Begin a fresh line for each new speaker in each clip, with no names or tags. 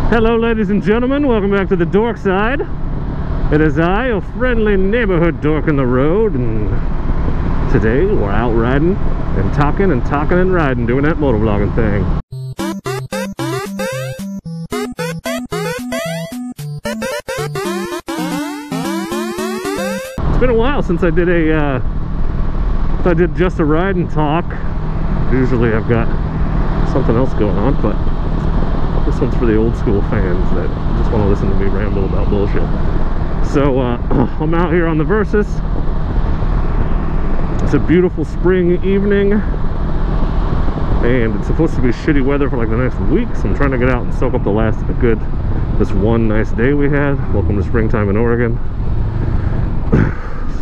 Hello ladies and gentlemen, welcome back to the Dork side. It is I, a friendly neighborhood dork in the road, and today we're out riding and talking and riding, doing that motovlogging thing. It's been a while since I did just a ride and talk. Usually I've got something else going on, but this one's for the old school fans that just want to listen to me ramble about bullshit. So I'm out here on the Versys. It's a beautiful spring evening, and it's supposed to be shitty weather for like the next week, so I'm trying to get out and soak up this one nice day we had. Welcome to springtime in Oregon.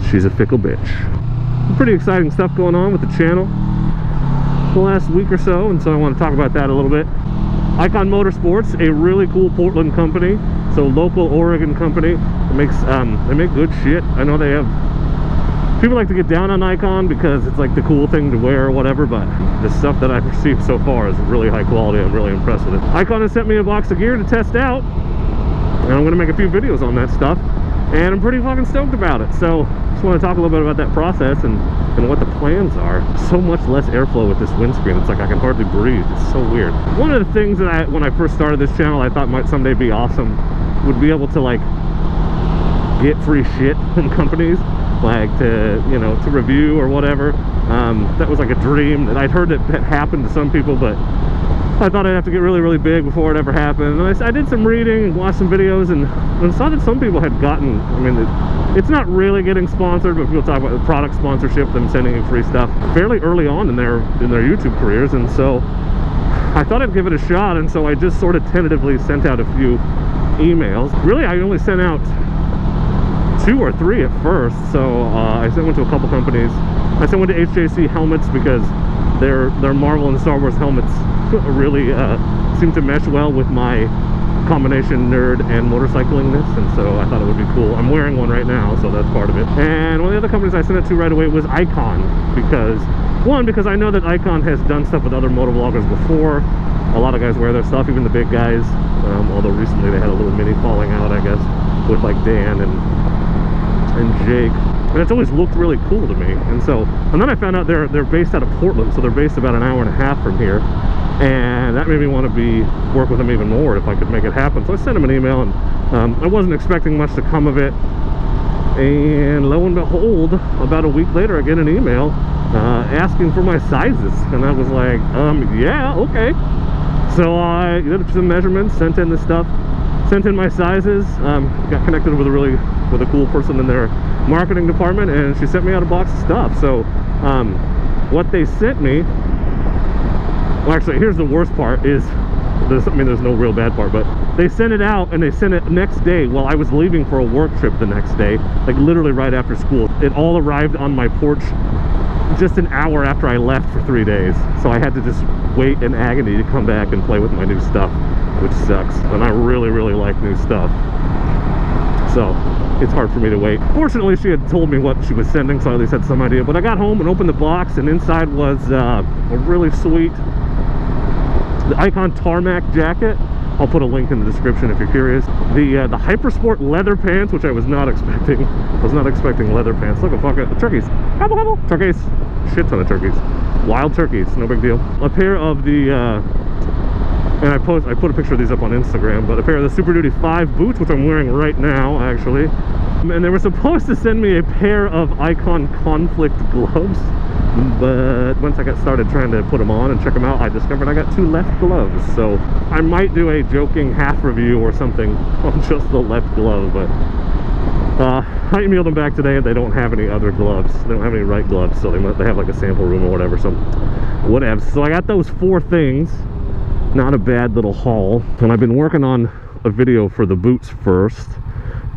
She's a fickle bitch. Pretty exciting stuff going on with the channel the last week or so, and so I want to talk about that a little bit. Ikon Motorsports, a really cool Portland company, so local Oregon company. It makes they make good shit. I know they have people like to get down on Icon because it's like the cool thing to wear or whatever, but the stuff that I've received so far is really high quality. I'm really impressed with it. Icon has sent me a box of gear to test out, and I'm going to make a few videos on that stuff, and I'm pretty fucking stoked about it. So just want to talk a little bit about that process and what the plans are. So much less airflow with this windscreen. It's like I can hardly breathe. It's so weird. One of the things that when I first started this channel, I thought might someday be awesome would be able to like get free shit from companies, like to review or whatever. That was like a dream that I'd heard that happened to some people, but I thought I'd have to get really, really big before it ever happened. And I did some reading and watched some videos and saw that some people had gotten, I mean, it's not really getting sponsored, but people talk about the product sponsorship, them sending you free stuff fairly early on in their YouTube careers. And so I thought I'd give it a shot, and so I just sort of tentatively sent out a few emails. Really, I only sent out 2 or 3 at first. So I sent one to a couple companies. I sent one to HJC Helmets because their Marvel and Star Wars helmets really seem to mesh well with my combination nerd and motorcyclingness, and so I thought it would be cool. I'm wearing one right now, so that's part of it. And one of the other companies I sent it to right away was Icon, because I know that Icon has done stuff with other motovloggers before. A lot of guys wear their stuff, even the big guys, although recently they had a little mini falling out, I guess, with like Dan and Jake. And it's always looked really cool to me. And then I found out they're based out of Portland, so they're based about an hour and a half from here, and that made me want to work with them even more if I could make it happen. So I sent them an email, and I wasn't expecting much to come of it, and lo and behold, about a week later I get an email asking for my sizes, and I was like, yeah, okay. So I did some measurements, sent in the stuff, sent in my sizes, got connected with a cool person in their marketing department, and she sent me out a box of stuff. So what they sent me, well, actually, here's the worst part is, there's no real bad part, but they sent it out, and they sent it next day while I was leaving for a work trip the next day, like literally right after school. It all arrived on my porch just an hour after I left for 3 days, so I had to just wait in agony to come back and play with my new stuff, which sucks, and I really, really like new stuff, so it's hard for me to wait. Fortunately, she had told me what she was sending, so I at least had some idea. But I got home and opened the box, and inside was a really sweet Icon Tarmac Jacket. I'll put a link in the description if you're curious. The Hypersport leather pants, which I was not expecting. I was not expecting leather pants. Look at fucking turkeys. Gobble, gobble. Turkeys. Shit ton of turkeys. Wild turkeys. No big deal. A pair of the and I put a picture of these up on Instagram, but a pair of the Superduty 5 boots, which I'm wearing right now, actually. And they were supposed to send me a pair of Icon Konflict Gloves, but once I got started trying to put them on and check them out, I discovered I got 2 left gloves. So I might do a joking half review or something on just the left glove, but I emailed them back today, and they don't have any other gloves. They don't have any right gloves, so they have like a sample room or whatever, so whatever. So I got those 4 things. Not a bad little haul, and I've been working on a video for the boots first,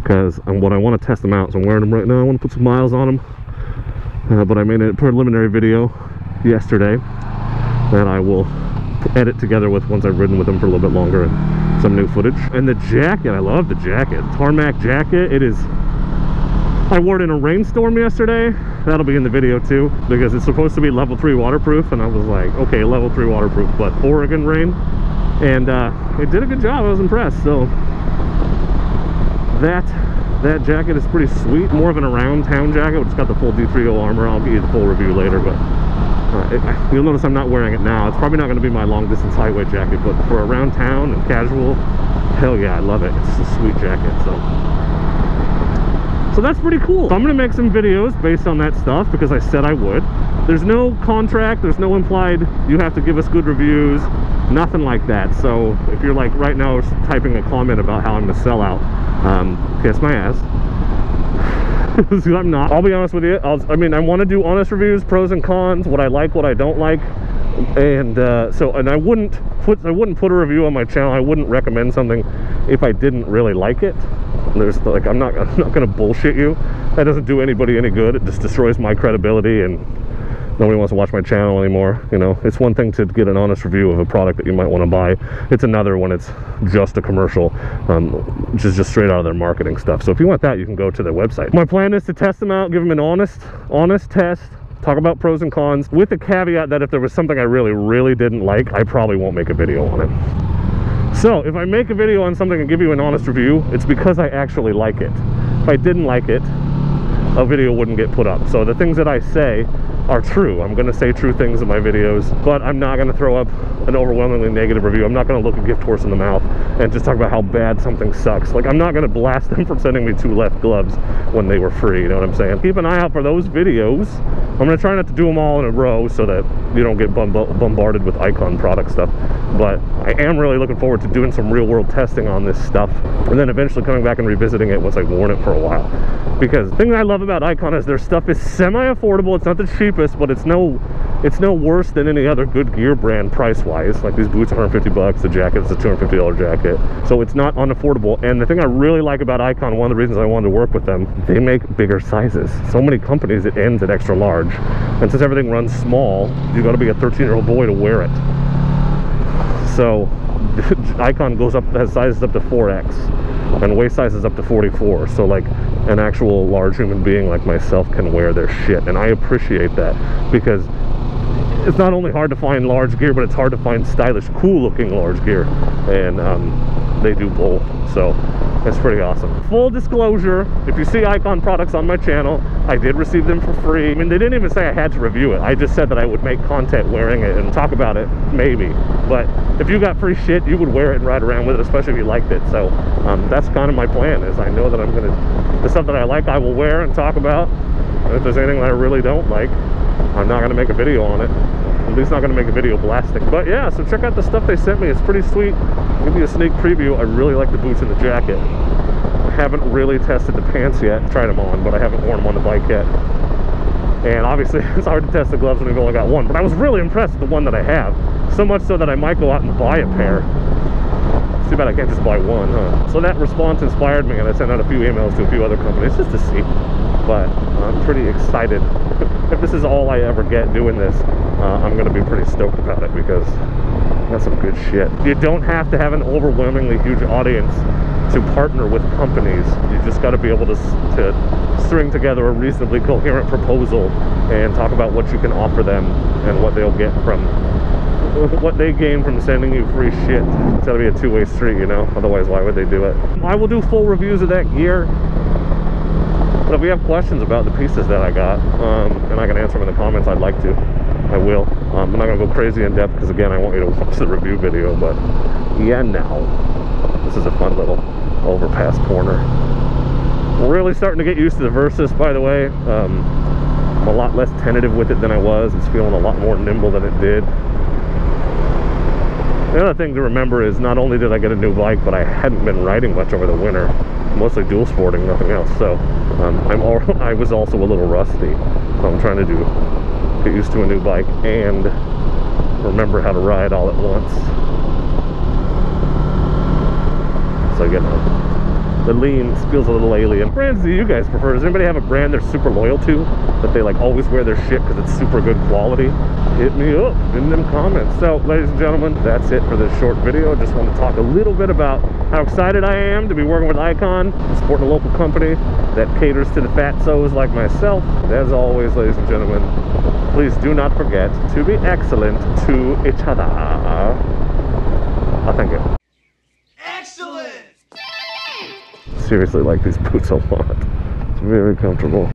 because what I want to test them out. So I'm wearing them right now. I want to put some miles on them, but I made a preliminary video yesterday that I will edit together with once I've ridden with them for a little bit longer and some new footage. And the jacket, I love the jacket. Tarmac Jacket. It is, I wore it in a rainstorm yesterday. That'll be in the video too, because it's supposed to be level 3 waterproof, and I was like, okay, level 3 waterproof, but Oregon rain, and it did a good job. I was impressed. So that jacket is pretty sweet. More of an around town jacket. It's got the full D3O armor. I'll give you the full review later, but you'll notice I'm not wearing it now. It's probably not going to be my long distance highway jacket, but for around town and casual, hell yeah, I love it. It's a sweet jacket. So that's pretty cool. So I'm going to make some videos based on that stuff because I said I would. There's no contract, there's no implied you have to give us good reviews, nothing like that. So if you're like right now typing a comment about how I'm a sellout, kiss my ass. I'm not. I'll be honest with you. I mean, I want to do honest reviews, pros and cons, what I like, what I don't like, and I wouldn't put a review on my channel. I wouldn't recommend something if I didn't really like it. There's like I'm not gonna bullshit you. That doesn't do anybody any good. It just destroys my credibility, and nobody wants to watch my channel anymore. You know, it's one thing to get an honest review of a product that you might want to buy. It's another when it's just a commercial, which is just straight out of their marketing stuff. So if you want that, you can go to their website. My plan is to test them out, give them an honest test, talk about pros and cons, with the caveat that if there was something I really didn't like, I probably won't make a video on it. So if I make a video on something and give you an honest review, it's because I actually like it. If I didn't like it, a video wouldn't get put up. So the things that I say are true. I'm going to say true things in my videos, but I'm not going to throw up an overwhelmingly negative review. I'm not going to look a gift horse in the mouth and just talk about how bad something sucks. Like, I'm not going to blast them for sending me 2 left gloves when they were free, you know what I'm saying? Keep an eye out for those videos. I'm going to try not to do them all in a row so that you don't get bombarded with Icon product stuff, but I am really looking forward to doing some real world testing on this stuff and then eventually coming back and revisiting it once I've worn it for a while. Because the thing that I love about Icon is their stuff is semi-affordable. It's not the cheapest, but it's no worse than any other good gear brand price-wise. Like these boots are $150, the jacket is a $250 jacket. So it's not unaffordable. And the thing I really like about Icon, one of the reasons I wanted to work with them, they make bigger sizes. So many companies, it ends at extra large. And since everything runs small, you got to be a 13-year-old boy to wear it. So Icon has sizes up to 4X. And waist size is up to 44, so like an actual large human being like myself can wear their shit, and I appreciate that because it's not only hard to find large gear, but it's hard to find stylish, cool looking large gear, and they do both, so it's pretty awesome. Full disclosure, if you see Icon products on my channel, I did receive them for free. I mean, they didn't even say I had to review it. I just said that I would make content wearing it and talk about it, maybe. But if you got free shit, you would wear it and ride around with it, especially if you liked it. So that's kind of my plan, is I know that I'm gonna, the stuff that I like, I will wear and talk about. And if there's anything that I really don't like, I'm not gonna make a video on it. At least not gonna make a video blasting. But yeah, so check out the stuff they sent me. It's pretty sweet. I'll give you a sneak preview. I really like the boots and the jacket. I haven't really tested the pants yet, tried them on, but I haven't worn them on the bike yet. And obviously it's hard to test the gloves when we've only got one, but I was really impressed with the one that I have. So much so that I might go out and buy a pair. It's too bad I can't just buy one, huh? So that response inspired me, and I sent out a few emails to a few other companies just to see. But I'm pretty excited. If this is all I ever get doing this, I'm going to be pretty stoked about it because that's some good shit. You don't have to have an overwhelmingly huge audience to partner with companies. You just got to be able to string together a reasonably coherent proposal and talk about what you can offer them and what they'll get from what they gain from sending you free shit. It's got to be a two-way street, you know, otherwise why would they do it? I will do full reviews of that gear, but if we have questions about the pieces that I got, and I can answer them in the comments, I'd like to, I will. I'm not gonna go crazy in depth because again I want you to watch the review video, but yeah, now this is a fun little overpass corner. We're really starting to get used to the Versys, by the way. I'm a lot less tentative with it than I was. It's feeling a lot more nimble than it did. The other thing to remember is not only did I get a new bike, but I hadn't been riding much over the winter, mostly dual sporting, nothing else. So I was also a little rusty. So I'm trying to get used to a new bike and remember how to ride all at once. So you know, the lean feels a little alien. Brands do you guys prefer? Does anybody have a brand they're super loyal to, that they like always wear their shit because it's super good quality? Hit me up in them comments. So ladies and gentlemen, that's it for this short video. Just want to talk a little bit about how excited I am to be working with Icon, supporting a local company that caters to the fatsos like myself. As always, ladies and gentlemen, please do not forget to be excellent to each other. Oh, thank you.
Excellent!
Seriously like these boots a lot. It's very comfortable.